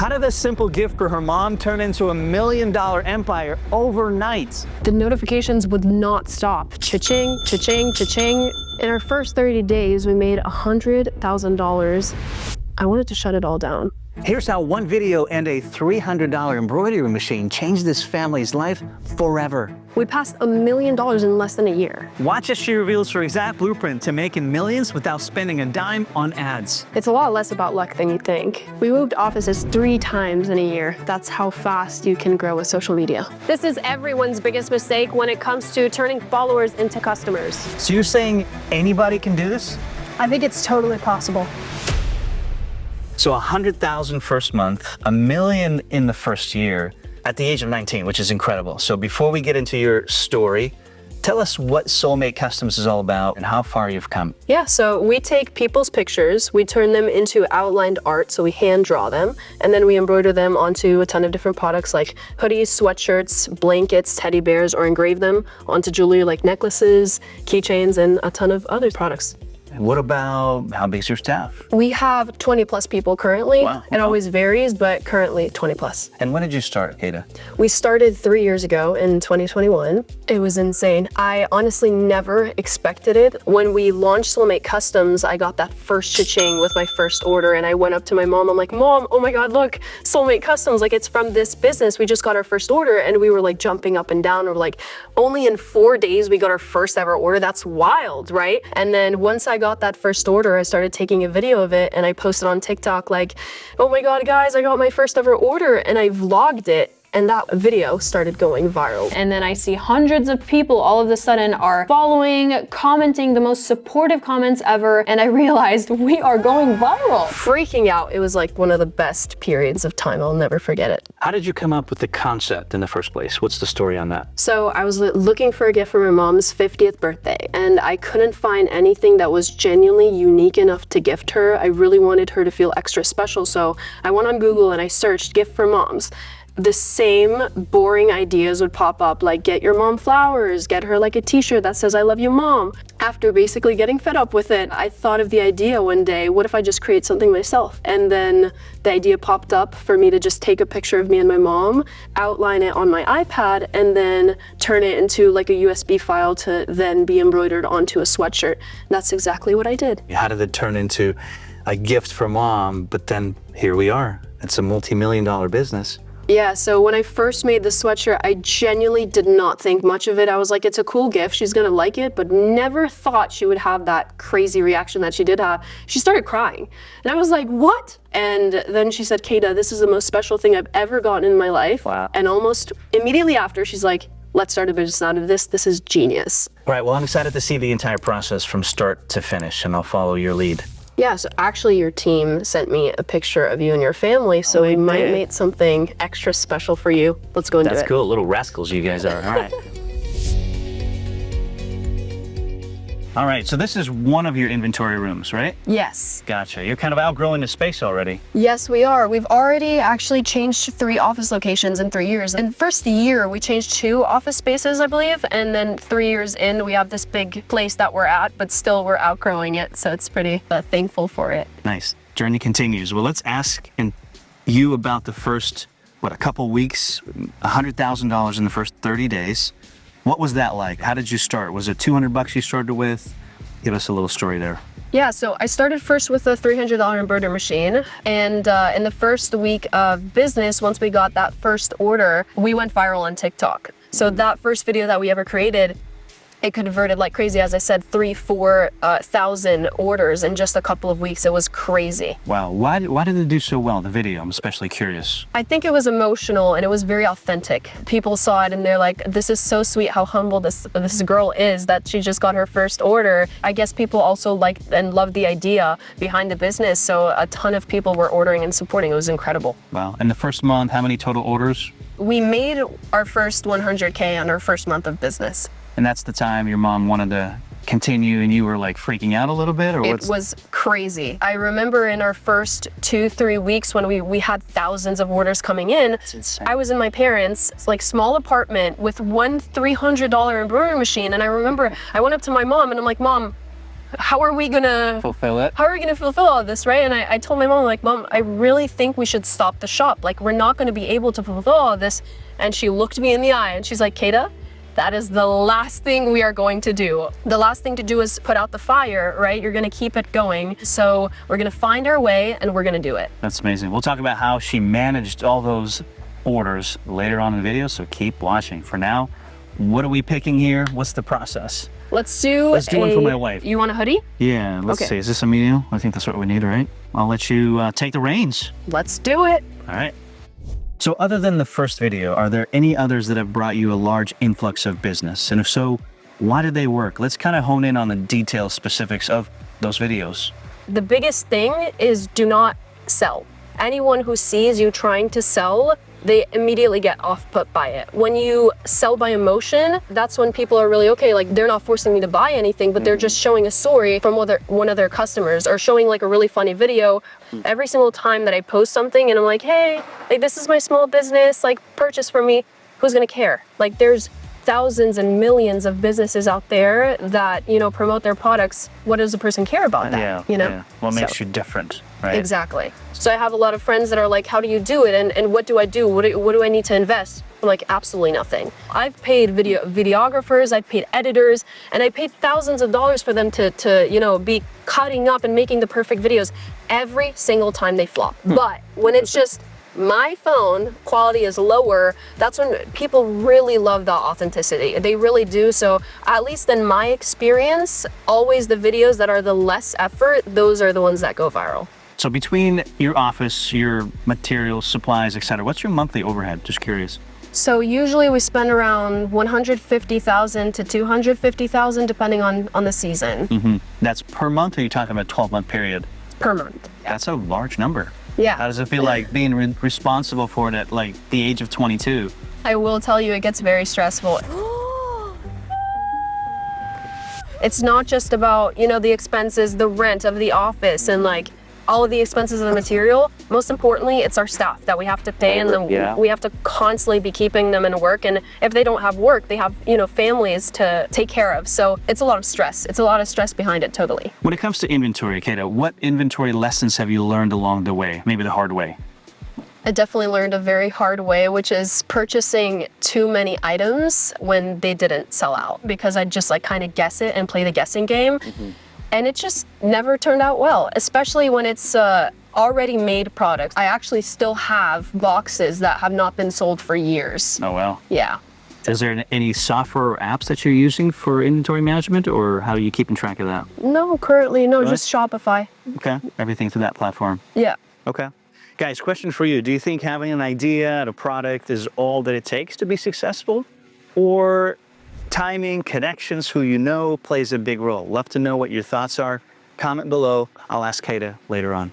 How did this simple gift for her mom turn into $1 million empire overnight? The notifications would not stop. Cha-ching, cha-ching, cha-ching. In our first 30 days, we made $100,000. I wanted to shut it all down. Here's how one video and a $300 embroidery machine changed this family's life forever. We passed $1 million in less than a year. Watch as she reveals her exact blueprint to making millions without spending a dime on ads. It's a lot less about luck than you think. We moved offices 3 times in a year. That's how fast you can grow with social media. This is everyone's biggest mistake when it comes to turning followers into customers. So you're saying anybody can do this? I think it's totally possible. So 100,000 first month, $1 million in the first year at the age of 19, which is incredible. So before we get into your story, tell us what Soulmate Customs is all about and how far you've come. Yeah, so we take people's pictures, we turn them into outlined art, so we hand draw them, and then we embroider them onto a ton of different products like hoodies, sweatshirts, blankets, teddy bears, or engrave them onto jewelry like necklaces, keychains, and a ton of other products. What about, how big's your staff? We have 20 plus people currently. Wow. It always varies, but currently 20 plus. And when did you start, Kata? We started 3 years ago in 2021. It was insane. I honestly never expected it. When we launched Soulmate Customs, I got that first cha-ching with my first order, and I went up to my mom. I'm like, Mom, oh my God, look, Soulmate Customs, like it's from this business. We just got our first order, and we were like jumping up and down. We're like, only in 4 days we got our first ever order. That's wild, right? And then once I got that first order, I started taking a video of it, and I posted on TikTok like, oh my God, guys, I got my first ever order, and I vlogged it. And that video started going viral. And then I see hundreds of people all of a sudden are following, commenting the most supportive comments ever. And I realized we are going viral. Freaking out. It was like one of the best periods of time. I'll never forget it. How did you come up with the concept in the first place? What's the story on that? So I was looking for a gift for my mom's 50th birthday, and I couldn't find anything that was genuinely unique enough to gift her. I really wanted her to feel extra special. So I went on Google and I searched gift for moms. The same boring ideas would pop up, like get your mom flowers, get her like a t-shirt that says I love you mom. After basically getting fed up with it, I thought of the idea one day, what if I just create something myself? And then the idea popped up for me to just take a picture of me and my mom, outline it on my iPad, and then turn it into like a USB file to then be embroidered onto a sweatshirt. That's exactly what I did. How did it turn into a gift for mom, but then here we are. It's a multi-million-dollar business. Yeah, so when I first made the sweatshirt, I genuinely did not think much of it. I was like, it's a cool gift, she's gonna like it, but never thought she would have that crazy reaction that she did have. She started crying, and I was like, what? And then she said, Kata, this is the most special thing I've ever gotten in my life. Wow. And almost immediately after, she's like, let's start a business out of this. This is genius. All right, well, I'm excited to see the entire process from start to finish, and I'll follow your lead. Yeah, so actually your team sent me a picture of you and your family, so we might make something extra special for you. Let's go and do it. That's cool, little rascals you guys are, all right. All right, so this is one of your inventory rooms, right? Yes. Gotcha, you're kind of outgrowing the space already. Yes, we are. We've already actually changed 3 office locations in 3 years. In the first year, we changed 2 office spaces, I believe, and then 3 years in, we have this big place that we're at, but still we're outgrowing it, so it's pretty thankful for it. Nice, journey continues. Well, let's ask you about the first, a couple weeks, $100,000 in the first 30 days. What was that like? How did you start? Was it 200 bucks you started with? Give us a little story there. Yeah, so I started first with a $300 embroidery machine, and in the first week of business, once we got that first order, we went viral on TikTok. So that first video that we ever created, it converted like crazy. As I said, 3,000-4,000 orders in just a couple of weeks. It was crazy. Wow, why did it do so well, the video? I'm especially curious. I think it was emotional and it was very authentic. People saw it and they're like, this is so sweet how humble this girl is that she just got her first order. I guess people also liked and loved the idea behind the business. So a ton of people were ordering and supporting. It was incredible. Wow, and the first month, how many total orders? We made our first 100K on our first month of business. And that's the time your mom wanted to continue and you were like freaking out a little bit, or It was crazy. I remember in our first 2-3 weeks when we had thousands of orders coming in, I was in my parents' like small apartment with one $300 embroidery machine, and I remember I went up to my mom and I'm like, Mom, how are we gonna fulfill it. How are we gonna fulfill all this, right? And I told my mom, like, Mom, I really think we should stop the shop. Like, we're not gonna be able to fulfill all this. And she looked me in the eye and she's like, Kata, that is the last thing we are going to do. The last thing to do is put out the fire, right? You're gonna keep it going. So we're gonna find our way and we're gonna do it. That's amazing. We'll talk about how she managed all those orders later on in the video, so keep watching. For now, what are we picking here? What's the process? Let's do one for my wife. You want a hoodie? Yeah, let's Okay. see. Is this a medium? I think that's what we need, right? I'll let you take the reins. Let's do it. All right. So other than the first video, are there any others that have brought you a large influx of business? And if so, why did they work? Let's kind of hone in on the details, specifics of those videos. The biggest thing is do not sell. Anyone who sees you trying to sell, they immediately get off-put by it. When you sell by emotion, that's when people are really okay. Like, they're not forcing me to buy anything, but they're just showing a story from one of their customers, or showing like a really funny video. Every single time that I post something and I'm like, hey, like, this is my small business, like, purchase from me, who's gonna care? Like, there's thousands and millions of businesses out there that, you know, promote their products. What does a person care about that? Yeah, you know? yeah. What makes you different, right? Exactly. So I have a lot of friends that are like, how do you do it? And what do I do? What do I need to invest? I'm like, absolutely nothing. I've paid videographers, I've paid editors, and I paid thousands of dollars for them to you know, be cutting up and making the perfect videos. Every single time they flop. But when it's just my phone, quality is lower, that's when people really love the authenticity. They really do. So at least in my experience, always the videos that are the less effort, those are the ones that go viral. So between your office, your materials, supplies, etc., what's your monthly overhead? Just curious. So usually we spend around 150,000 to 250,000 depending on the season. That's per month, or are you talking about a 12-month period? Per month. That's a large number. Yeah. How does it feel like being responsible for it at like the age of 22? I will tell you, it gets very stressful. It's not just about, you know, the expenses, the rent of the office, and like all of the expenses of the material. Most importantly, it's our staff that we have to pay, and then we have to constantly be keeping them in work. And if they don't have work, they have, you know, families to take care of. So it's a lot of stress. It's a lot of stress behind it, totally. When it comes to inventory, Kata, what inventory lessons have you learned along the way? Maybe the hard way. I definitely learned a very hard way, which is purchasing too many items when they didn't sell out, because I just like kind of guess it and play the guessing game. And it just never turned out well, especially when it's already made products. I actually still have boxes that have not been sold for years. Oh, well. Yeah. Is there any software or apps that you're using for inventory management, or how are you keeping track of that? No, currently, no, Really? just Shopify. Okay, everything through that platform. Yeah. Okay. Guys, question for you. Do you think having an idea and a product is all that it takes to be successful? Or timing, connections, who you know, plays a big role? Love to know what your thoughts are. Comment below. I'll ask Kata later on.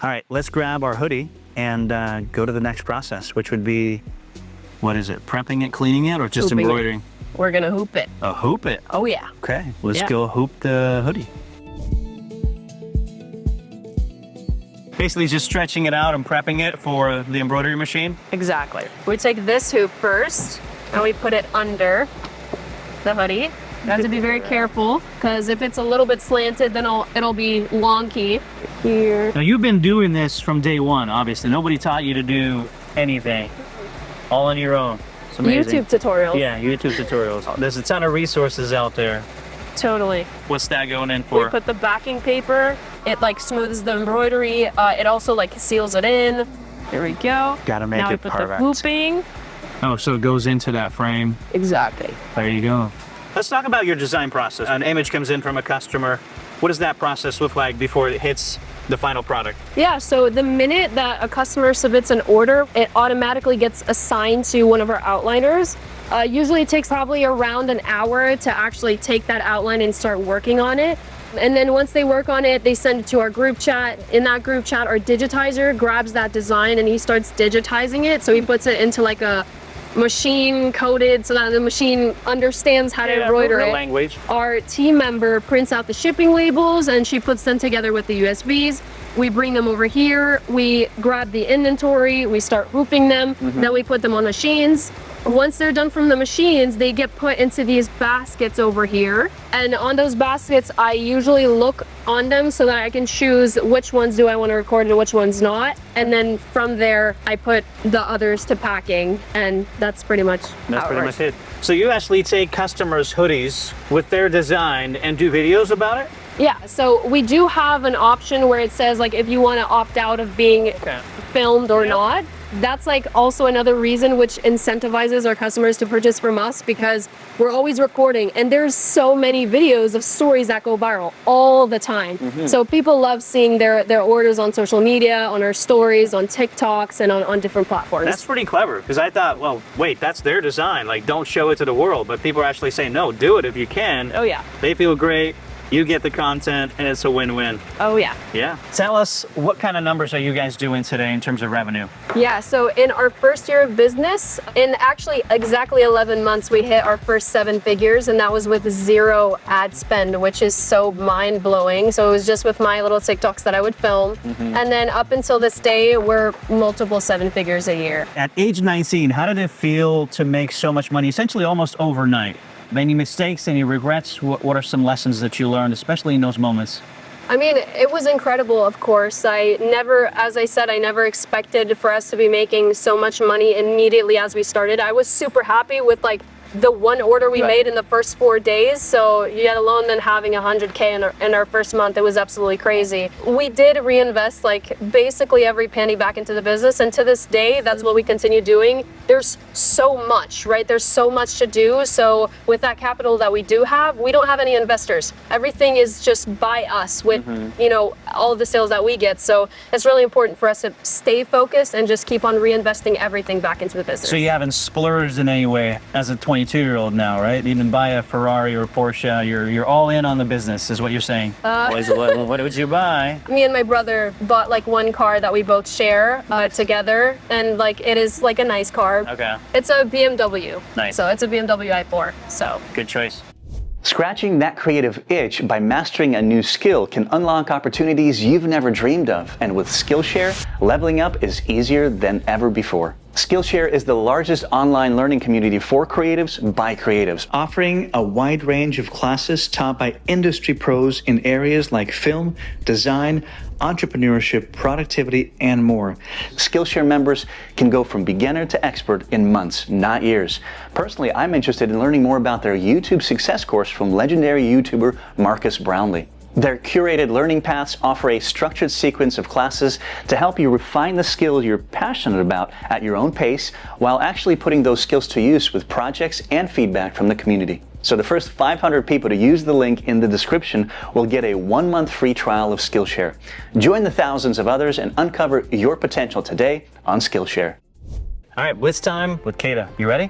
All right, let's grab our hoodie and go to the next process, which would be, what is it? Prepping it, cleaning it, or just Hooping it. embroidering? We're gonna hoop it. Hoop it. Oh yeah. Okay, let's Yeah. go hoop the hoodie. Basically just stretching it out and prepping it for the embroidery machine. Exactly. We take this hoop first and we put it under the hoodie. You have to be very careful, because if it's a little bit slanted, then it'll be wonky. Here. Now you've been doing this from day one, obviously. Nobody taught you to do anything. All on your own. It's amazing. YouTube tutorials. Yeah, YouTube tutorials. There's a ton of resources out there. Totally. What's that going in We for? put the backing paper. It like smooths the embroidery. It also like seals it in. There we go. Gotta make now it we put perfect. the hooping. Oh, so it goes into that frame. Exactly. There you go. Let's talk about your design process. An image comes in from a customer. What does that process look like before it hits the final product? Yeah, so the minute that a customer submits an order, it automatically gets assigned to one of our outliners. Usually it takes probably around an hour to actually take that outline and start working on it. And then once they work on it, they send it to our group chat. In that group chat, our digitizer grabs that design and he starts digitizing it. So he puts it into like a machine coded so that the machine understands how to embroider it. Language. Our team member prints out the shipping labels and she puts them together with the USBs. We bring them over here, we grab the inventory, we start hooping them, then we put them on machines. Once they're done from the machines, they get put into these baskets over here. And on those baskets, I usually look on them so that I can choose which ones do I want to record and which ones not. And then from there, I put the others to packing, and that's pretty much That's pretty much it. So you actually take customers' hoodies with their design and do videos about it? Yeah, so we do have an option where it says like if you want to opt out of being filmed or not. That's like also another reason which incentivizes our customers to purchase from us, because we're always recording and there's so many videos of stories that go viral all the time. So people love seeing their orders on social media, on our stories, on TikToks, and on different platforms. That's pretty clever, because I thought, well, wait, that's their design. Like, don't show it to the world. But people are actually saying, no, do it if you can. Oh yeah. They feel great. You get the content, and it's a win-win. Oh yeah. Yeah. Tell us, what kind of numbers are you guys doing today in terms of revenue? Yeah, so in our first year of business, in actually exactly 11 months, we hit our first 7 figures, and that was with 0 ad spend, which is so mind-blowing. So it was just with my little TikToks that I would film. And then up until this day, we're multiple 7 figures a year. At age 19, how did it feel to make so much money, essentially almost overnight? Any mistakes, any regrets? What are some lessons that you learned, especially in those moments? I mean, it was incredible, of course. As I said, I never expected for us to be making so much money immediately as we started. I was super happy with like the one order we made in the first 4 days. So yet alone then having 100K in our first month, it was absolutely crazy. We did reinvest like basically every penny back into the business. And to this day, that's what we continue doing. There's so much, right? There's so much to do. So with that capital that we do have, we don't have any investors. Everything is just by us with, you know, all of the sales that we get. So it's really important for us to stay focused and just keep on reinvesting everying back into the business. So you haven't splurged in any way as a 22-year-old now, right? You didn't buy a Ferrari or a Porsche. You're all in on the business, is what you're saying. What would you buy? Me and my brother bought like one car that we both share together, and like it is like a nice car. Okay. It's a BMW. Nice. So it's a BMW i4. So Good choice. Scratching that creative itch by mastering a new skill can unlock opportunities you've never dreamed of. And with Skillshare, leveling up is easier than ever before. Skillshare is the largest online learning community for creatives by creatives, offering a wide range of classes taught by industry pros in areas like film, design, entrepreneurship, productivity, and more. Skillshare members can go from beginner to expert in months, not years. Personally, I'm interested in learning more about their YouTube success course from legendary YouTuber Marcus Brownlee. Their curated learning paths offer a structured sequence of classes to help you refine the skills you're passionate about at your own pace, while actually putting those skills to use with projects and feedback from the community. So the first 500 people to use the link in the description will get a 1-month free trial of Skillshare. Join the thousands of others and uncover your potential today on Skillshare. All right, blitz time with Kata. You ready?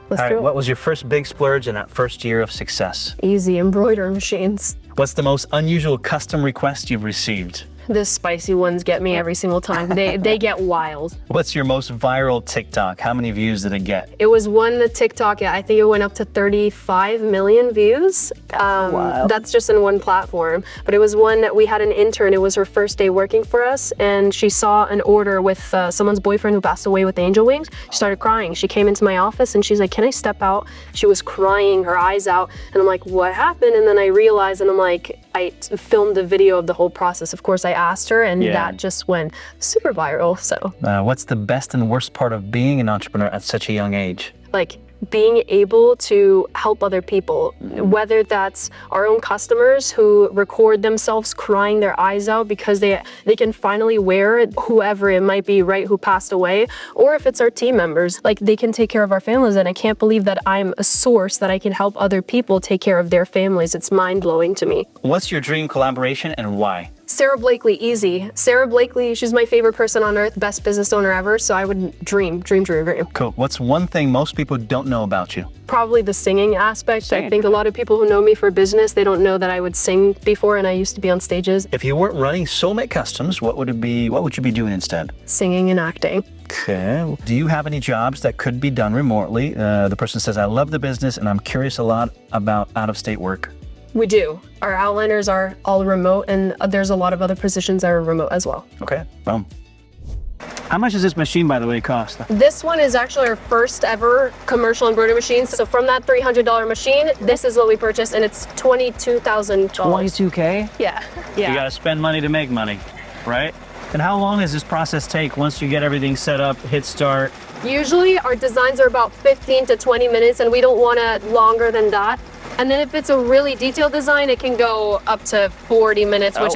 let's All do right, it. what was your first big splurge in that first year of success? Easy embroidery machines. What's the most unusual custom request you've received? The spicy ones get me every single time. They get wild. What's your most viral TikTok? How many views did it get? It was one that TikTok, I think it went up to 35 million views. Wow. That's just in one platform. But it was one that we had an intern. It was her first day working for us, and she saw an order with someone's boyfriend who passed away with angel wings. She started crying. She came into my office and she's like, "Can I step out?" She was crying her eyes out, and I'm like, "What happened?" And then I realized, and I'm like, I filmed a video of the whole process. Of course, I asked her, and that just went super viral. So, What's the best and worst part of being an entrepreneur at such a young age? like, being able to help other people, whether that's our own customers who record themselves crying their eyes out because they can finally wear it, whoever it might be, right, who passed away, or if it's our team members, like they can take care of our families. And I can't believe that I'm a source that I can help other people take care of their families. It's mind-blowing to me. What's your dream collaboration and why? Sarah Blakely, easy. Sarah Blakely, she's my favorite person on earth, best business owner ever, so I would dream. Cool. What's one thing most people don't know about you? Probably the singing aspect. I think a lot of people who know me for business, they don't know that I would sing before, and I used to be on stages. If you weren't running Soulmate Customs, what would it be? What would you be doing instead? Singing and acting. Okay. Do you have any jobs that could be done remotely? The person says, "I love the business and I'm curious a lot about out-of-state work." We do. Our outliners are all remote, and there's a lot of other positions that are remote as well. Okay. Boom. How much does this machine, by the way, cost? This one is actually our first ever commercial embroidery machine. So from that $300 machine, this is what we purchased, and it's $22,000. $22K? Yeah. You Yeah. gotta spend money to make money, right? And how long does this process take once you get everything set up, hit start? Usually our designs are about 15 to 20 minutes, and we don't want it longer than that. And then if it's a really detailed design, it can go up to 40 minutes, which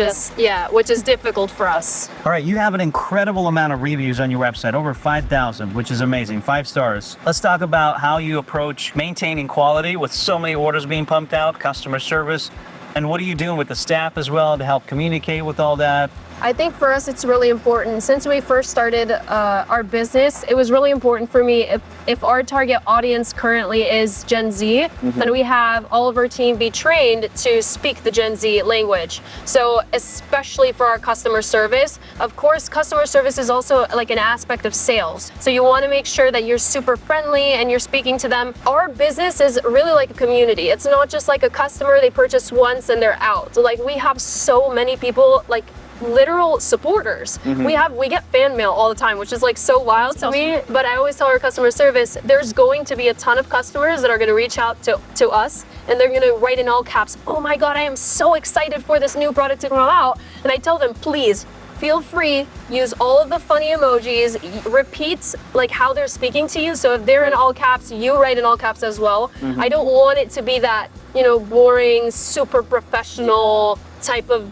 is difficult for us. All right, you have an incredible amount of reviews on your website, over 5,000, which is amazing, 5 stars. Let's talk about how you approach maintaining quality with so many orders being pumped out, customer service, and what are you doing with the staff as well to help communicate with all that? I think for us it's really important. Since we first started our business, it was really important for me if our target audience currently is Gen Z, then we have all of our team be trained to speak the Gen Z language. So especially for our customer service, of course, customer service is also like an aspect of sales. So you want to make sure that you're super friendly and you're speaking to them. Our business is really like a community. It's not just like a customer, they purchase once and they're out. So like we have so many people, like literal supporters. We get fan mail all the time, which is like so wild to me. But I always tell our customer service, there's going to be a ton of customers that are going to reach out to us, and they're going to write in all caps, "Oh my God, I am so excited for this new product to come out." And I tell them, please feel free, use all of the funny emojis, repeat like how they're speaking to you. So if they're in all caps, you write in all caps as well. I don't want it to be that, boring, super professional type of.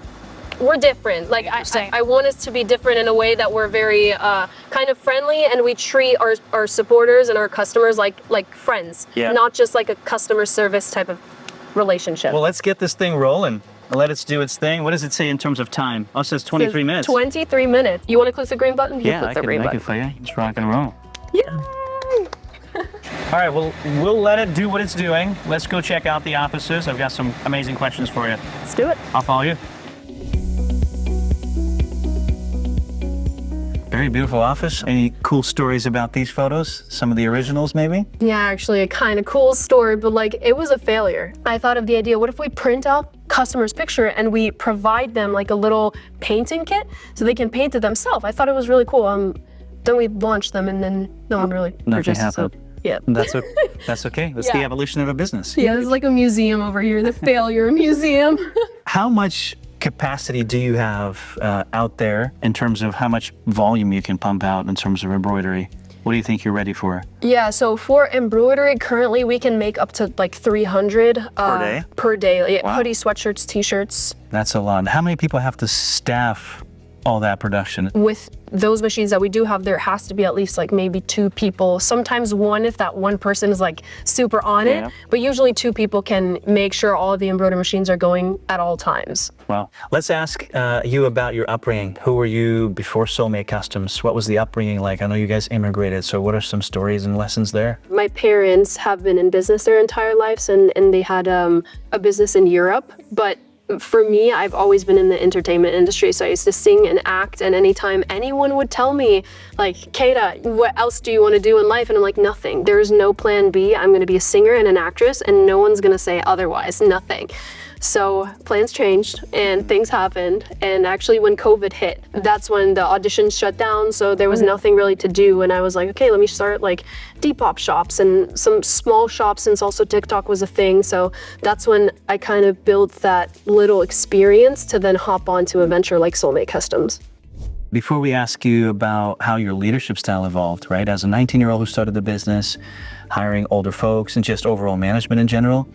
We're different. Like I want us to be different in a way that we're very kind of friendly, and we treat our supporters and our customers like friends, not just like a customer service type of relationship. Well, let's get this thing rolling and let it do its thing. What does it say in terms of time? Oh, it says 23 minutes. 23 minutes. You want to click the green button? Yeah, I can for you. Just rock and roll. Yeah. All right, well, we'll let it do what it's doing. Let's go check out the offices. I've got some amazing questions for you. Let's do it. I'll follow you. Very beautiful office. Any cool stories about these photos? Some of the originals, maybe? Yeah, actually a kind of cool story, but like it was a failure. I thought of the idea, what if we print out customer's picture and we provide them like a little painting kit so they can paint it themselves? I thought it was really cool. Then we launched them and then no one really Nothing purchased happened. it. Yeah. That's okay. That's the evolution of a business. Yeah, there's like a museum over here, the failure museum. How much capacity do you have out there in terms of how much volume you can pump out in terms of embroidery? What do you think you're ready for? Yeah, so for embroidery, currently we can make up to like 300 per day? Per day. Yeah, wow. Hoodie, sweatshirts, t-shirts. That's a lot. How many people have to staff all that production? With those machines that we do have, there has to be at least like maybe 2 people, sometimes 1 if that one person is like super on it, but usually 2 people can make sure all of the embroidery machines are going at all times. Well, let's ask you about your upbringing. Who were you before Soulmate Customs? What was the upbringing like? I know you guys immigrated, so what are some stories and lessons there? My parents have been in business their entire lives, and they had a business in Europe, but for me, I've always been in the entertainment industry, so I used to sing and act, and anytime anyone would tell me, like, Keita, what else do you want to do in life? And I'm like, nothing. There's no plan B. I'm going to be a singer and an actress, and no one's going to say otherwise. Nothing. So plans changed and things happened, and actually when COVID hit, that's when the auditions shut down, so there was nothing really to do, and I was like, okay, let me start like Depop shops and some small shops, since also TikTok was a thing. So that's when I kind of built that little experience to then hop onto a venture like Soulmate Customs. Before we ask you about how your leadership style evolved, right? As a 19-year-old who started the business, hiring older folks and just overall management in general,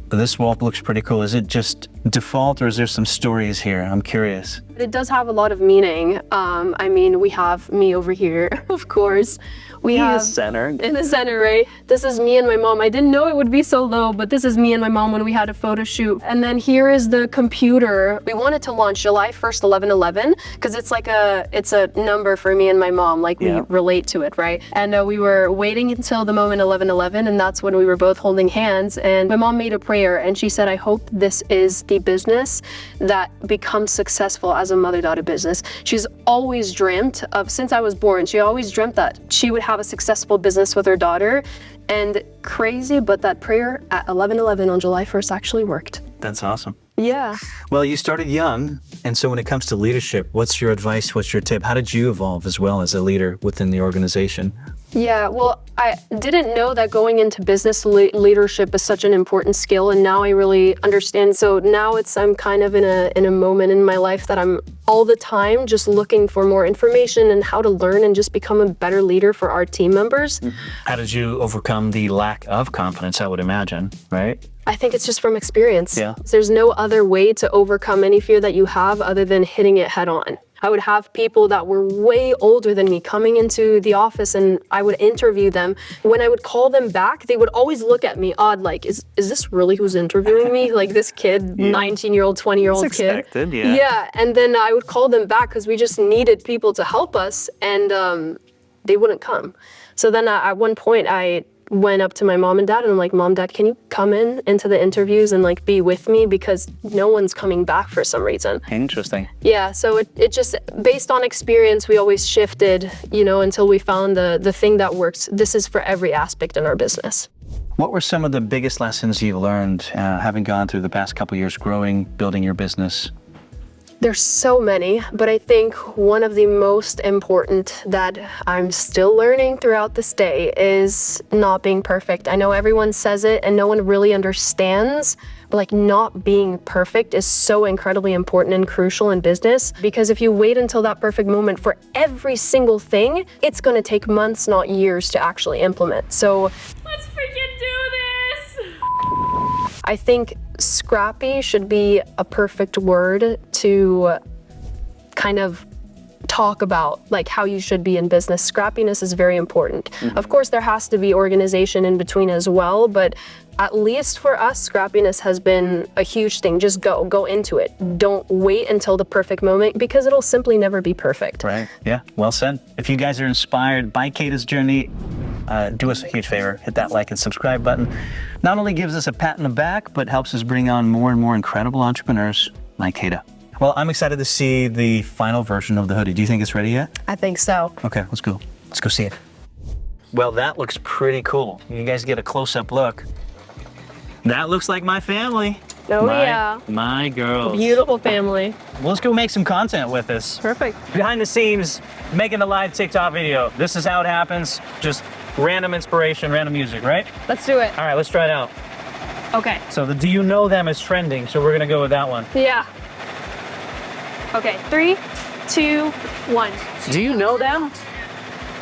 this wall looks pretty cool. Is it just default or is there some stories here? I'm curious. It does have a lot of meaning. I mean, we have me over here, of course. We have in the center, right? This is me and my mom. I didn't know it would be so low, but this is me and my mom when we had a photo shoot. And then here is the computer. We wanted to launch July 1st, 11/11, because it's like it's a number for me and my mom. Like we relate to it, right? And we were waiting until the moment 11/11, and that's when we were both holding hands. And my mom made a prayer, and she said, "I hope this is the business that becomes successful as a mother-daughter business." She's always dreamt of, since I was born, she always dreamt that she would have a successful business with her daughter. And crazy, but that prayer at 11/11 on July 1st actually worked. That's awesome. Yeah. Well, you started young, and so when it comes to leadership, what's your advice? What's your tip? How did you evolve as well as a leader within the organization? Yeah, well, I didn't know that going into business leadership is such an important skill, and now I really understand. So now I'm kind of in a moment in my life that I'm all the time just looking for more information and how to learn and just become a better leader for our team members. How did you overcome the lack of confidence, I would imagine, right? I think it's just from experience. Yeah. There's no other way to overcome any fear that you have other than hitting it head on. I would have people that were way older than me coming into the office, and I would interview them. When I would call them back, they would always look at me odd, like, is this really who's interviewing me? Like this kid, 19-year-old, 20-year-old kid. Expected, yeah. Yeah, and then I would call them back because we just needed people to help us, and they wouldn't come. So then at one point, I went up to my mom and dad and I'm like, Mom, Dad, can you come into the interviews and like be with me because no one's coming back for some reason. Interesting. Yeah, so it just, based on experience, we always shifted, until we found the thing that works. This is for every aspect in our business. What were some of the biggest lessons you learned having gone through the past couple of years growing, building your business? There's so many, but I think one of the most important that I'm still learning throughout this day is not being perfect. I know everyone says it and no one really understands, but like not being perfect is so incredibly important and crucial in business, because if you wait until that perfect moment for every single thing, it's going to take months, not years, to actually implement. So let's freaking do this! I think scrappy should be a perfect word to kind of talk about like how you should be in business. Scrappiness is very important. Of course, there has to be organization in between as well, but at least for us, scrappiness has been a huge thing. Just go into it. Don't wait until the perfect moment, because it'll simply never be perfect. Right. Yeah. Well said. If you guys are inspired by Kata's journey, do us a huge favor. Hit that like and subscribe button. Not only gives us a pat on the back, but helps us bring on more and more incredible entrepreneurs like Kata. Well, I'm excited to see the final version of the hoodie. Do you think it's ready yet? I think so. Okay, let's go. Let's go see it. Well, that looks pretty cool. You guys get a close-up look. That looks like my family. Oh, yeah. My girls. Beautiful family. Well, let's go make some content with this. Perfect. Behind the scenes, making a live TikTok video. This is how it happens. Just random inspiration, random music, right? Let's do it. All right, let's try it out. Okay. So the Do You Know Them is trending, so we're gonna go with that one. Yeah. Okay, 3, 2, 1. Do you know them?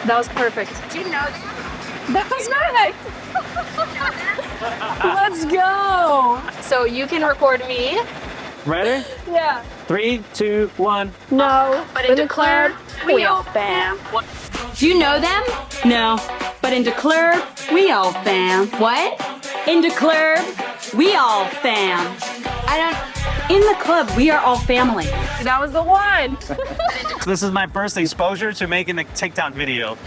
That was perfect. Do you know That was perfect. Let's go. So you can record me. Ready? Yeah. 3, 2, 1. No. But in Declare, we all fam. Do you know them? No. But in Declare, we all fam. What? In Declare, we all fam. In the club, we are all family. That was the one. This is my first exposure to making a TikTok video.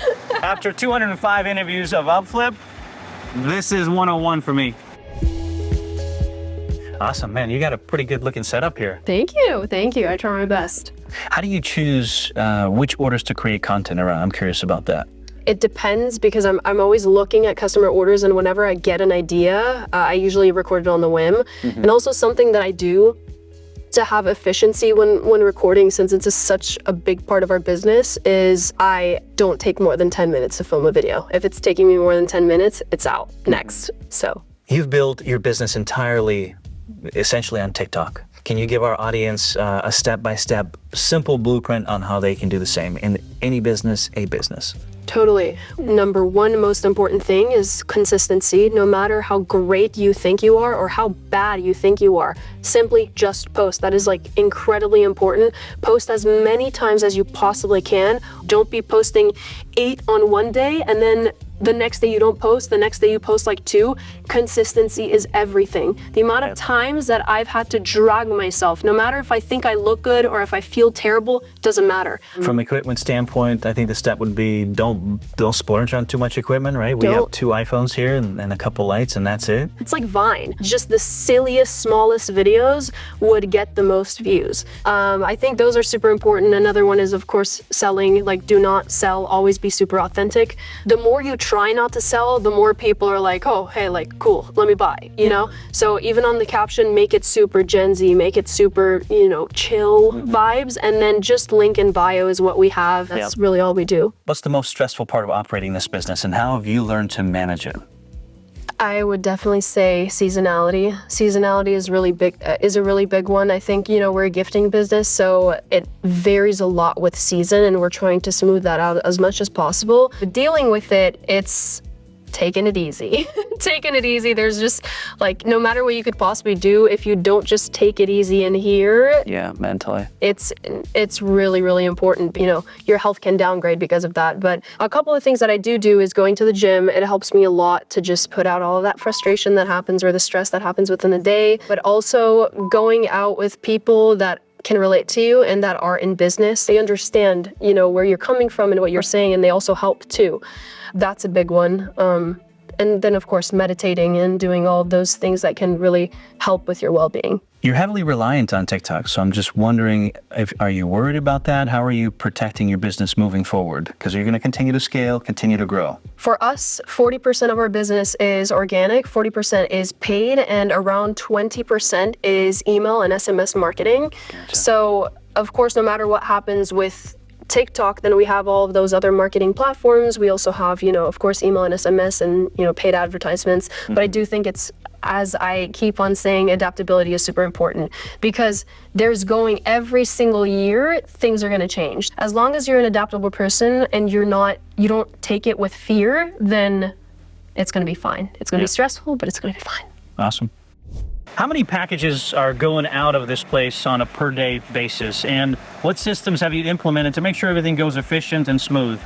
After 205 interviews of UpFlip, this is 101 for me. Awesome, man. You got a pretty good looking setup here. Thank you. Thank you. I try my best. How do you choose which orders to create content around? I'm curious about that. It depends, because I'm always looking at customer orders, and whenever I get an idea, I usually record it on the whim. And also something that I do to have efficiency when recording, since it's such a big part of our business, is I don't take more than 10 minutes to film a video. If it's taking me more than 10 minutes, it's out next. So You've built your business entirely, essentially on TikTok. Can you give our audience a step-by-step, simple blueprint on how they can do the same in any business, a business? Totally. Number one most important thing is consistency. No matter how great you think you are or how bad you think you are, simply just post. That is like incredibly important. Post as many times as you possibly can. Don't be posting 8 on one day and then the next day you don't post, the next day you post like 2. Consistency is everything. The amount of times that I've had to drag myself, no matter if I think I look good or if I feel feel terrible, doesn't matter. From equipment standpoint, I think the step would be don't splurge on too much equipment, right? We have 2 iPhones here and a couple lights, and that's it. It's like Vine. Just the silliest, smallest videos would get the most views. I think those are super important. Another one is, of course, selling. Like, do not sell, always be super authentic. The more you try not to sell, the more people are like, oh, hey, like, cool, let me buy, you know? So even on the caption, make it super Gen Z, make it super, you know, chill vibes, and then just link in bio is what we have. That's really all we do. What's the most stressful part of operating this business, and how have you learned to manage it? I would definitely say seasonality. Seasonality is really big. Is a really big one. I think, you know, we're a gifting business, so it varies a lot with season, and we're trying to smooth that out as much as possible. But dealing with it, it's taking it easy. Taking it easy. There's just like, no matter what you could possibly do, if you don't just take it easy in here, Yeah, mentally. it's really, really important. You know, your health can downgrade because of that. But a couple of things that I do is going to the gym. It helps me a lot to just put out all of that frustration that happens or the stress that happens within the day. But also going out with people that can relate to you and that are in business. They understand, you know, where you're coming from and what you're saying, and they also help too. That's a big one. And then, of course, meditating and doing all of those things that can really help with your well-being. You're heavily reliant on TikTok, so I'm just wondering, are you worried about that? How are you protecting your business moving forward? Because you're going to continue to scale, continue to grow. For us, 40% of our business is organic, 40% is paid, and around 20% is email and SMS marketing. Gotcha. So, of course, no matter what happens with TikTok, then we have all of those other marketing platforms. We also have, you know, of course, email and SMS and, you know, paid advertisements. But I do think it's, as I keep on saying, adaptability is super important, because there's going every single year, things are going to change. As long as you're an adaptable person and you don't take it with fear, then it's going to be fine. It's going to be stressful, but it's going to be fine. Awesome. How many packages are going out of this place on a per day basis? And what systems have you implemented to make sure everything goes efficient and smooth?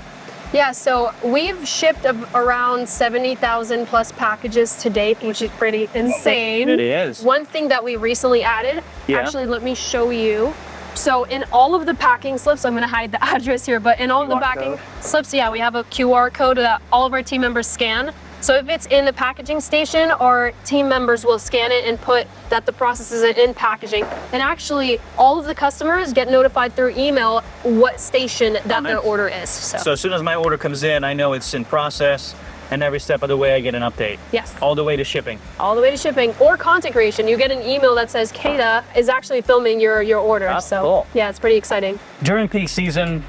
Yeah, so we've shipped around 70,000 plus packages to date, which is pretty insane. It is. One thing that we recently added, actually, let me show you. So in all of the packing slips, I'm going to hide the address here, but in all of the packing slips, we have a QR code that all of our team members scan. So if it's in the packaging station, our team members will scan it and put that the process is in packaging. And actually, all of the customers get notified through email what station that their order is. So as soon as my order comes in, I know it's in process, and every step of the way I get an update. Yes. All the way to shipping. All the way to shipping or content creation. You get an email that says Kata is actually filming your order. That's so cool. Yeah, it's pretty exciting. During peak season,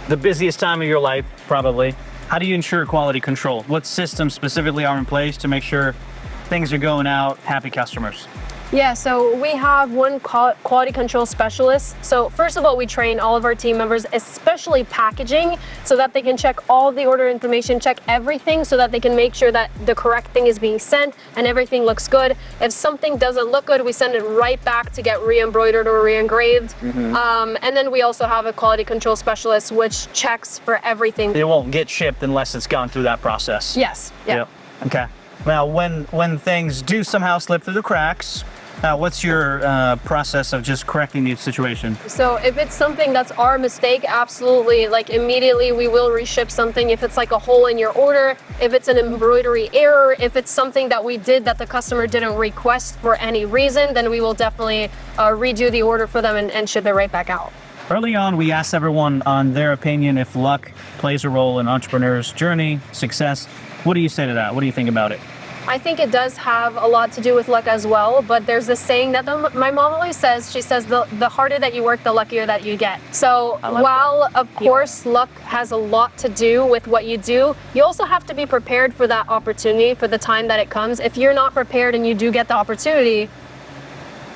the busiest time of your life, probably, how do you ensure quality control? What systems specifically are in place to make sure things are going out, happy customers? Yeah, so we have one quality control specialist. So first of all, we train all of our team members, especially packaging, so that they can check all the order information, check everything so that they can make sure that the correct thing is being sent and everything looks good. If something doesn't look good, we send it right back to get re-embroidered or re-engraved. And then we also have a quality control specialist, which checks for everything. It won't get shipped unless it's gone through that process. Yes. Yeah. Yep. Okay. Now, when things do somehow slip through the cracks, what's your process of just correcting the situation? So if it's something that's our mistake, absolutely, like immediately we will reship something. If it's like a hole in your order, if it's an embroidery error, if it's something that we did that the customer didn't request for any reason, then we will definitely redo the order for them and ship it right back out. Early on, we asked everyone on their opinion if luck plays a role in entrepreneurs' journey, success. What do you say to that? What do you think about it? I think it does have a lot to do with luck as well, but there's this saying that my mom always says, she says, the harder that you work, the luckier that you get. So while, of course, luck has a lot to do with what you do, you also have to be prepared for that opportunity, for the time that it comes. If you're not prepared and you do get the opportunity,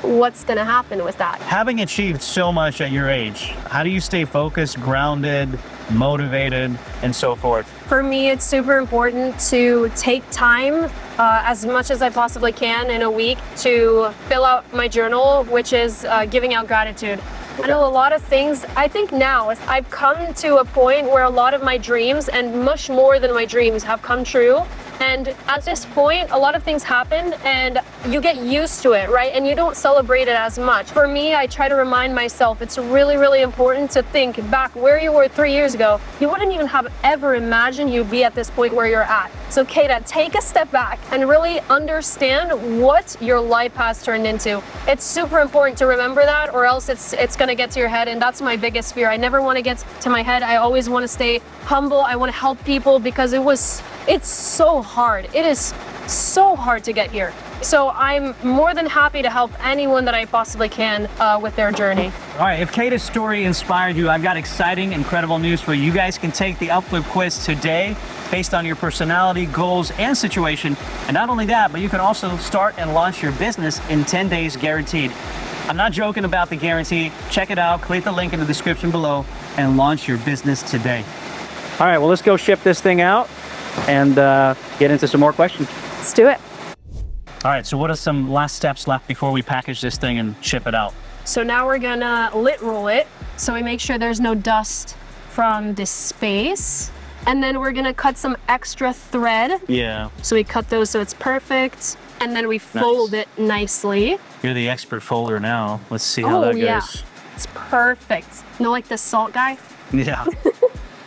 what's going to happen with that? Having achieved so much at your age, how do you stay focused, grounded, motivated, and so forth? For me, it's super important to take time as much as I possibly can in a week to fill out my journal, which is giving out gratitude. I know a lot of things. I think now I've come to a point where a lot of my dreams, and much more than my dreams, have come true. And at this point, a lot of things happen and you get used to it, right? And you don't celebrate it as much. For me, I try to remind myself it's really, really important to think back where you were 3 years ago. You wouldn't even have ever imagined you'd be at this point where you're at. So Kata, take a step back and really understand what your life has turned into. It's super important to remember that, or else it's gonna get to your head, and that's my biggest fear. I never wanna get to my head. I always wanna stay humble. I wanna help people because it's so hard. It is so hard to get here. So I'm more than happy to help anyone that I possibly can with their journey. All right, if Kata's story inspired you, I've got exciting, incredible news for you. You guys can take the UpFlip quiz today based on your personality, goals, and situation. And not only that, but you can also start and launch your business in 10 days guaranteed. I'm not joking about the guarantee. Check it out, click the link in the description below, and launch your business today. All right, well, let's go ship this thing out and get into some more questions. Let's do it. All right, so what are some last steps left before we package this thing and ship it out? So now we're gonna lit roll it. So we make sure there's no dust from this space. And then we're gonna cut some extra thread. Yeah. So we cut those so it's perfect. And then we fold it nicely. You're the expert folder now. Let's see how that goes. Yeah. It's perfect. You know, like the salt guy? Yeah.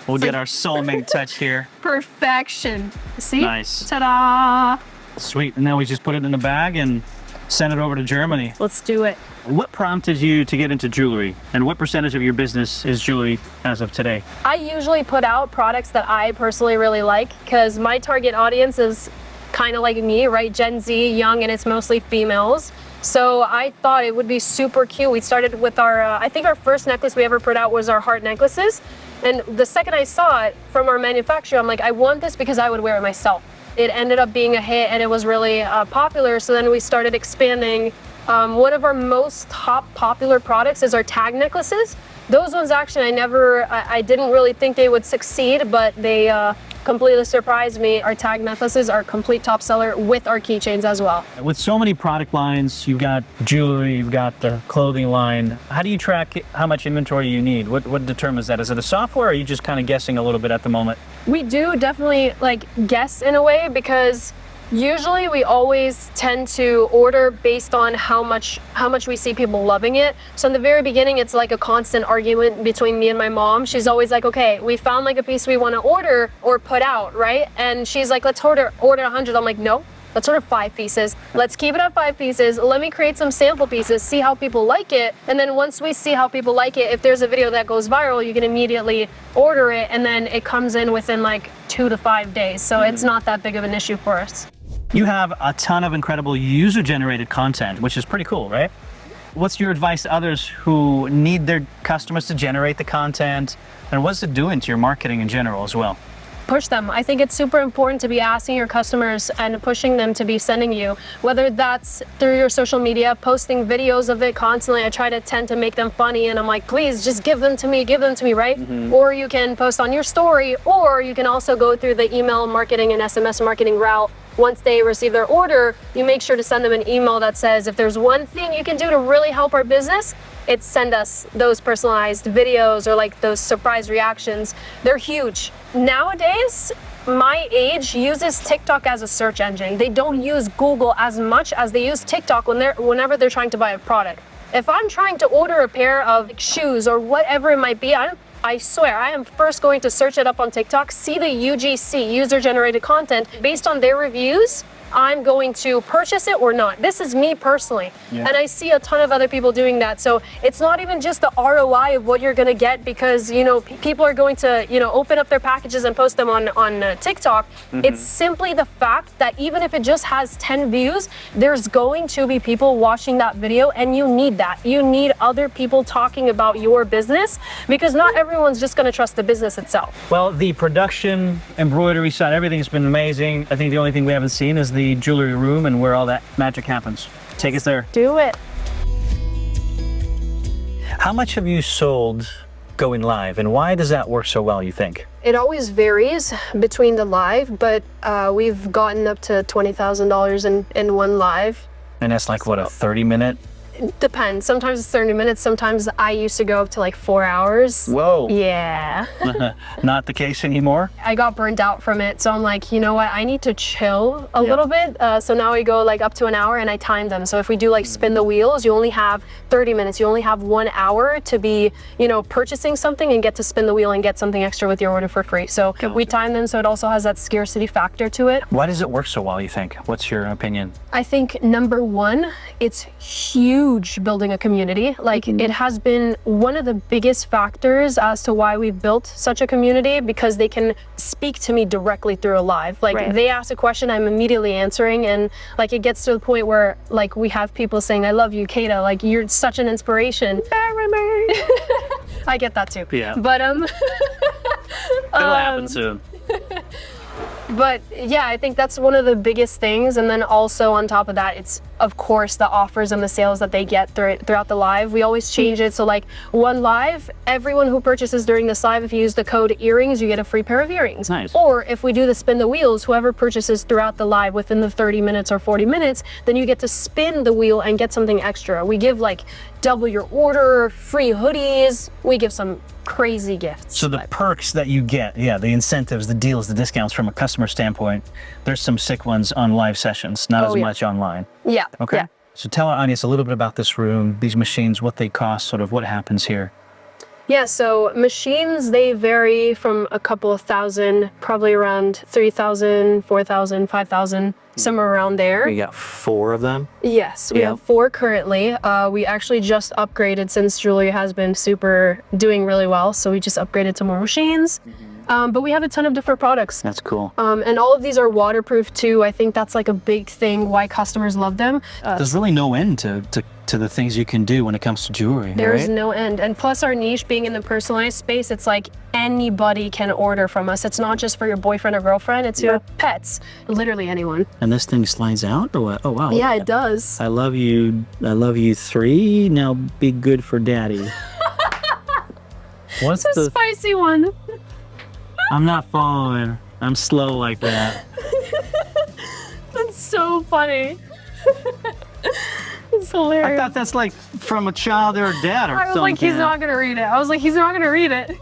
We'll get our soulmate touch here. Perfection. See? Nice. Ta-da! Sweet. And now we just put it in a bag and send it over to Germany. Let's do it. What prompted you to get into jewelry? And what percentage of your business is jewelry as of today? I usually put out products that I personally really like because my target audience is kind of like me, right? Gen Z, young, and it's mostly females. So I thought it would be super cute. We started with our, I think our first necklace we ever put out was our heart necklaces. And the second I saw it from our manufacturer, I'm like, I want this because I would wear it myself. It ended up being a hit and it was really popular. So then we started expanding. One of our most top popular products is our tag necklaces. Those ones actually I didn't really think they would succeed, but they completely surprised me. Our tag necklaces are a complete top seller with our keychains as well. With so many product lines, you've got jewelry, you've got the clothing line. How do you track how much inventory you need? What determines that? Is it a software or are you just kind of guessing a little bit at the moment? We do definitely guess in a way because usually we always tend to order based on how much we see people loving it. So in the very beginning, it's like a constant argument between me and my mom. She's always like, okay, we found like a piece we want to order or put out, right? And she's like, let's order 100. I'm like, no, let's order 5 pieces. Let's keep it at 5 pieces. Let me create some sample pieces, see how people like it. And then once we see how people like it, if there's a video that goes viral, you can immediately order it. And then it comes in within like 2 to 5 days. So it's not that big of an issue for us. You have a ton of incredible user-generated content, which is pretty cool, right? What's your advice to others who need their customers to generate the content? And what's it doing to your marketing in general as well? Push them. I think it's super important to be asking your customers and pushing them to be sending you, whether that's through your social media, posting videos of it constantly. I try to tend to make them funny and I'm like, please just give them to me, right? Or you can post on your story, or you can also go through the email marketing and SMS marketing route. Once they receive their order, you make sure to send them an email that says, if there's one thing you can do to really help our business, it's send us those personalized videos or like those surprise reactions. They're huge. Nowadays, my age uses TikTok as a search engine. They don't use Google as much as they use TikTok whenever they're trying to buy a product. If I'm trying to order a pair of shoes or whatever it might be, I swear, I am first going to search it up on TikTok, see the UGC, user-generated content. Based on their reviews, I'm going to purchase it or not. This is me personally. Yeah. And I see a ton of other people doing that. So it's not even just the ROI of what you're going to get because, people are going to, open up their packages and post them on TikTok. It's simply the fact that even if it just has 10 views, there's going to be people watching that video and you need that. You need other people talking about your business because not everyone's just going to trust the business itself. Well, the production, embroidery side, everything's been amazing. I think the only thing we haven't seen is the jewelry room and where all that magic happens. Take us there. Do it. How much have you sold going live and why does that work so well, you think? It always varies between the live, but we've gotten up to $20,000 in one live. And that's like what, a 30-minute It depends. Sometimes it's 30 minutes. Sometimes I used to go up to like 4 hours. Whoa. Yeah. Not the case anymore? I got burnt out from it. So I'm like, you know what? I need to chill a little bit. So now we go like up to an hour and I time them. So if we do like spin the wheels, you only have 30 minutes. You only have 1 hour to be, you know, purchasing something and get to spin the wheel and get something extra with your order for free. So we time them so it also has that scarcity factor to it. Why does it work so well, you think? What's your opinion? I think number one, it's huge building a community. Like it has been one of the biggest factors as to why we've built such a community, because they can speak to me directly through a live. Like they ask a question, I'm immediately answering, and like it gets to the point where like we have people saying, I love you, Kata, like you're such an inspiration. I get that too. Yeah. But It'll happen soon. But yeah, I think that's one of the biggest things. And then also on top of that, it's of course the offers and the sales that they get throughout the live. We always change it. So like one live, everyone who purchases during this live, if you use the code earrings, you get a free pair of earrings. Nice. Or if we do the spin the wheels, whoever purchases throughout the live within the 30 minutes or 40 minutes, then you get to spin the wheel and get something extra. We give like double your order, free hoodies. We give some crazy gifts. So the perks that you get, the incentives, the deals, the discounts from a customer standpoint, there's some sick ones on live sessions, not as much online. Yeah. Okay. Yeah. So tell our audience a little bit about this room, these machines, what they cost, sort of what happens here. Yeah, so machines, they vary from a couple of thousand, probably around 3,000, 4,000, 5,000, somewhere around there. We got 4 of them? Yes, we have 4 currently. We actually just upgraded since Julia has been doing really well, so we just upgraded to more machines. But we have a ton of different products. That's cool. And all of these are waterproof too. I think that's like a big thing why customers love them. There's really no end to the things you can do when it comes to jewelry, There's right? no end. And plus our niche being in the personalized space, it's like anybody can order from us. It's not just for your boyfriend or girlfriend, it's your pets, literally anyone. And this thing slides out or what? Oh, wow. Yeah, it does. I love you 3, now be good for daddy. What's It's a spicy one. I'm not following. I'm slow like that. That's so funny. It's hilarious. I thought that's like from a child or a dad or something. I was like, he's not gonna read it.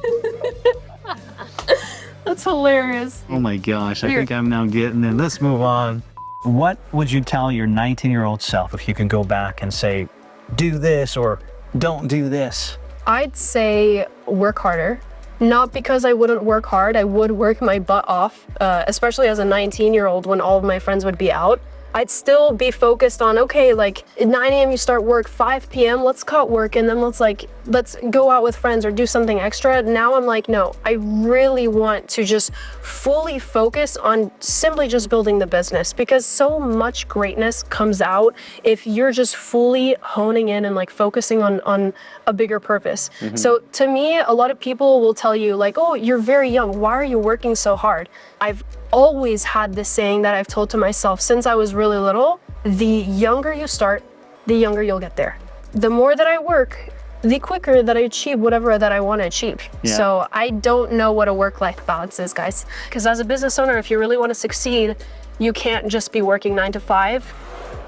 That's hilarious. Oh my gosh, I think I'm now getting it. Let's move on. What would you tell your 19-year-old self if you could go back and say, do this or don't do this? I'd say work harder. Not because I wouldn't work hard, I would work my butt off, especially as a 19-year-old when all of my friends would be out. I'd still be focused on, okay, like at 9 a.m. you start work, 5 p.m. let's cut work and then let's go out with friends or do something extra. Now I'm like, no, I really want to just fully focus on simply just building the business, because so much greatness comes out if you're just fully honing in and like focusing on a bigger purpose. So to me, a lot of people will tell you like, oh, you're very young, why are you working so hard? I've always had this saying that I've told to myself since I was really little: the younger you start, the younger you'll get there. The more that I work, the quicker that I achieve whatever that I want to achieve. Yeah. So I don't know what a work-life balance is, guys. Because as a business owner, if you really want to succeed, you can't just be working 9 to 5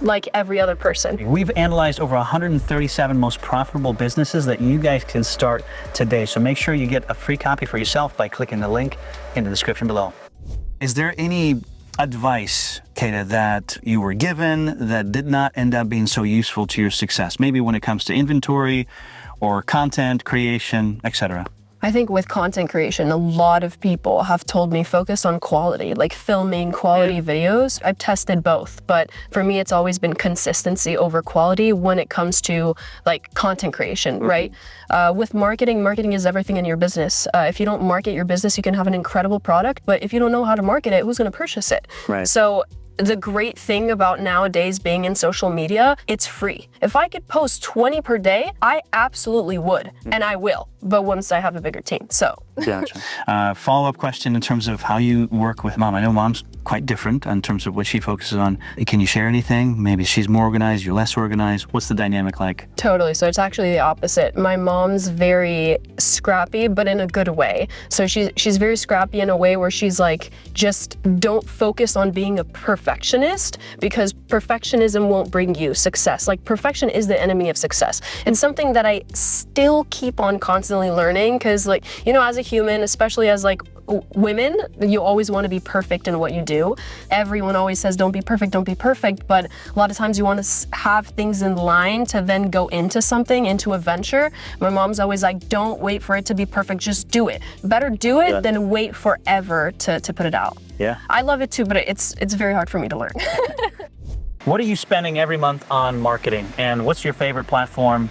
like every other person. We've analyzed over 137 most profitable businesses that you guys can start today. So make sure you get a free copy for yourself by clicking the link in the description below. Is there any advice, Kata, that you were given that did not end up being so useful to your success? Maybe when it comes to inventory or content creation, etc. I think with content creation, a lot of people have told me focus on quality, like filming quality videos. I've tested both, but for me, it's always been consistency over quality when it comes to like content creation, right? With marketing is everything in your business. If you don't market your business, you can have an incredible product, but if you don't know how to market it, who's going to purchase it? Right. So the great thing about nowadays being in social media, it's free. If I could post 20 per day, I absolutely would, and I will, but once I have a bigger team. So Gotcha. Follow-up question in terms of how you work with mom. I know mom's quite different in terms of what she focuses on. Can you share anything? Maybe she's more organized, you're less organized. What's the dynamic like? Totally. So it's actually the opposite. My mom's very scrappy, but in a good way. So she's very scrappy in a way where she's like, just don't focus on being a perfectionist, because perfectionism won't bring you success. Like, perfection is the enemy of success. It's something that I still keep on constantly learning, because, like, you know, as a human, especially as like women, you always want to be perfect in what you do. Everyone always says don't be perfect, but a lot of times you want to have things in line to then go into something, into a venture. My mom's always like, don't wait for it to be perfect, just do it. Better do it than wait forever to put it out. Yeah. I love it too, but it's very hard for me to learn. What are you spending every month on marketing? And what's your favorite platform?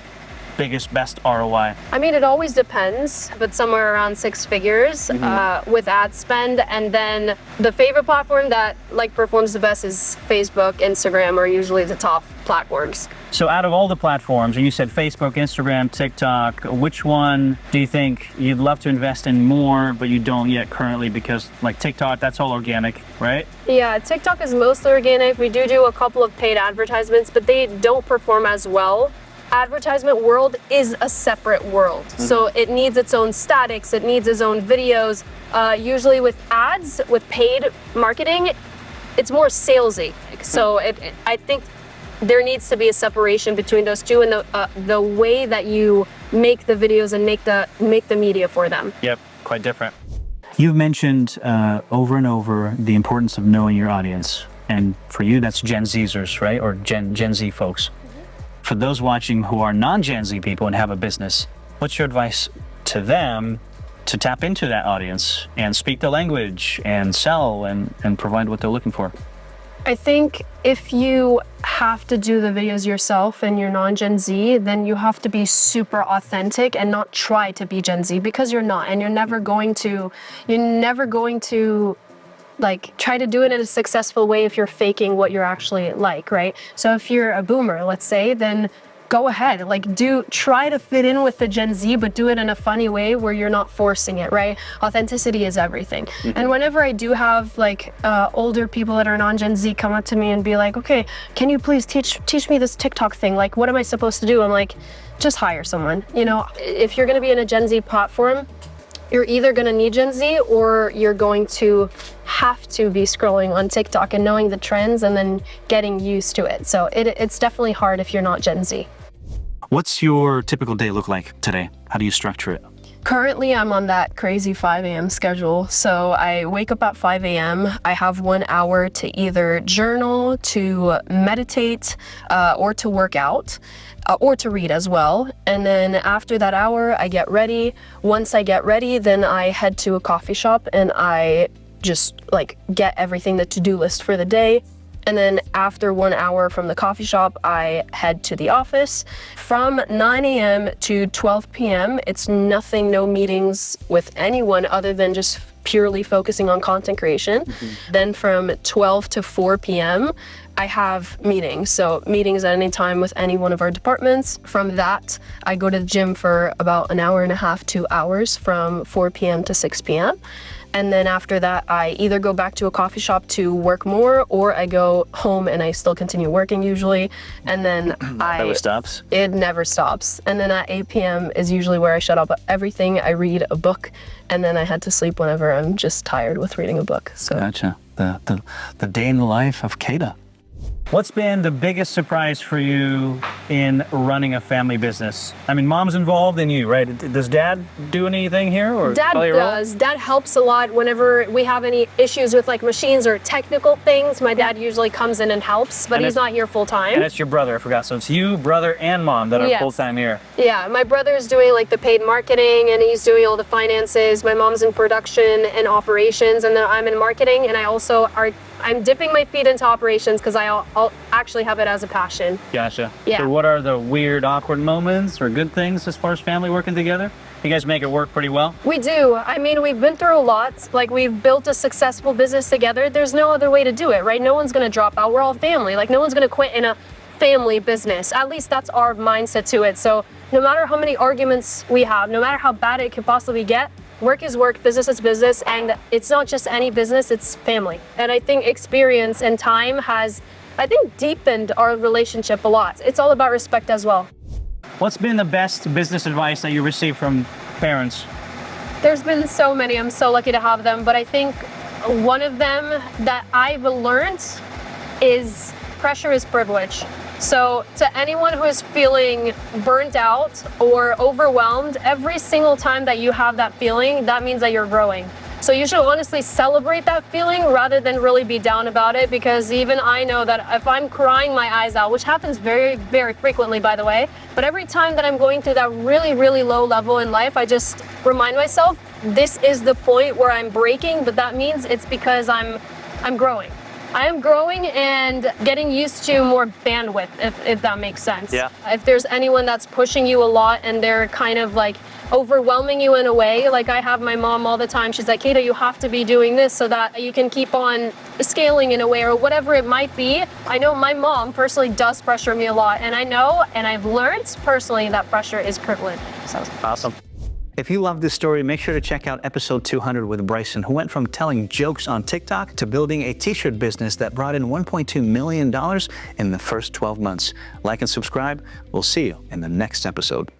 Biggest, best ROI? I mean, it always depends, but somewhere around 6 figures with ad spend. And then the favorite platform that like performs the best is Facebook, Instagram are usually the top platforms. So out of all the platforms, and you said Facebook, Instagram, TikTok, which one do you think you'd love to invest in more, but you don't yet currently? Because like TikTok, that's all organic, right? Yeah, TikTok is mostly organic. We do a couple of paid advertisements, but they don't perform as well. Advertisement world is a separate world. So it needs its own statics, it needs its own videos. Usually with ads, with paid marketing, it's more salesy. So I think there needs to be a separation between those two, and the way that you make the videos and make the media for them. Yep, quite different. You've mentioned over and over the importance of knowing your audience. And for you, that's Gen Zers, right? Or Gen Z folks. For those watching who are non-Gen Z people and have a business, what's your advice to them to tap into that audience and speak the language and sell and provide what they're looking for? I think if you have to do the videos yourself and you're non-Gen Z, then you have to be super authentic and not try to be Gen Z, because you're not, and you're never going to like try to do it in a successful way if you're faking what you're actually like, right? So if you're a boomer, let's say, then go ahead, like try to fit in with the Gen Z, but do it in a funny way where you're not forcing it, right? Authenticity is everything. And whenever I do have like older people that are non-Gen Z come up to me and be like, okay, can you please teach me this TikTok thing? Like, what am I supposed to do? I'm like, just hire someone. You know, if you're gonna be in a Gen Z platform, you're either going to need Gen Z or you're going to have to be scrolling on TikTok and knowing the trends and then getting used to it. So it's definitely hard if you're not Gen Z. What's your typical day look like today? How do you structure it? Currently, I'm on that crazy 5 a.m. schedule. So I wake up at 5 a.m. I have 1 hour to either journal, to meditate, or to work out. Or to read as well. And then after that hour, I get ready. Once I get ready, then I head to a coffee shop and I just like get everything, the to-do list for the day. And then after 1 hour from the coffee shop, I head to the office. From 9 a.m. to 12 p.m., it's nothing, no meetings with anyone other than just purely focusing on content creation. Then from 12 to 4 p.m., I have meetings. So meetings at any time with any one of our departments. From that, I go to the gym for about an hour and a half, 2 hours from 4 p.m. to 6 p.m. And then after that, I either go back to a coffee shop to work more, or I go home and I still continue working usually. And then Never stops. It never stops. And then at 8 p.m. is usually where I shut up everything. I read a book, and then I head to sleep whenever I'm just tired with reading a book. So Gotcha. The day in the life of Kata. What's been the biggest surprise for you in running a family business? I mean, mom's involved in you, right? Does dad do anything here? Or Dad does. Dad helps a lot whenever we have any issues with like machines or technical things. My dad usually comes in and helps, but he's not here full time. And it's your brother, I forgot. So it's you, brother, and mom that are full time here. Yeah, my brother's doing like the paid marketing and he's doing all the finances. My mom's in production and operations, and then I'm in marketing, and I'm dipping my feet into operations because I'll actually have it as a passion. Gotcha. Yeah. So what are the weird, awkward moments or good things as far as family working together? You guys make it work pretty well? We do. I mean, we've been through a lot. Like, we've built a successful business together. There's no other way to do it, right? No one's going to drop out. We're all family. Like, no one's going to quit in a family business. At least that's our mindset to it. So no matter how many arguments we have, no matter how bad it could possibly get, work is work, business is business, and it's not just any business, it's family. And I think experience and time has, I think, deepened our relationship a lot. It's all about respect as well. What's been the best business advice that you received from parents? There's been so many, I'm so lucky to have them, but I think one of them that I've learned is pressure is privilege. So to anyone who is feeling burnt out or overwhelmed, every single time that you have that feeling, that means that you're growing. So you should honestly celebrate that feeling rather than really be down about it, because even I know that if I'm crying my eyes out, which happens very, very frequently, by the way, but every time that I'm going through that really, really low level in life, I just remind myself, this is the point where I'm breaking, but that means it's because I'm growing. I am growing and getting used to more bandwidth, if that makes sense. Yeah. If there's anyone that's pushing you a lot and they're kind of like overwhelming you in a way, like I have my mom all the time, she's like, Kata, you have to be doing this so that you can keep on scaling in a way or whatever it might be. I know my mom personally does pressure me a lot, and I know and I've learned personally that pressure is privilege. So Awesome. If you love this story, make sure to check out episode 200 with Bryson, who went from telling jokes on TikTok to building a t-shirt business that brought in $1.2 million in the first 12 months. Like and subscribe. We'll see you in the next episode.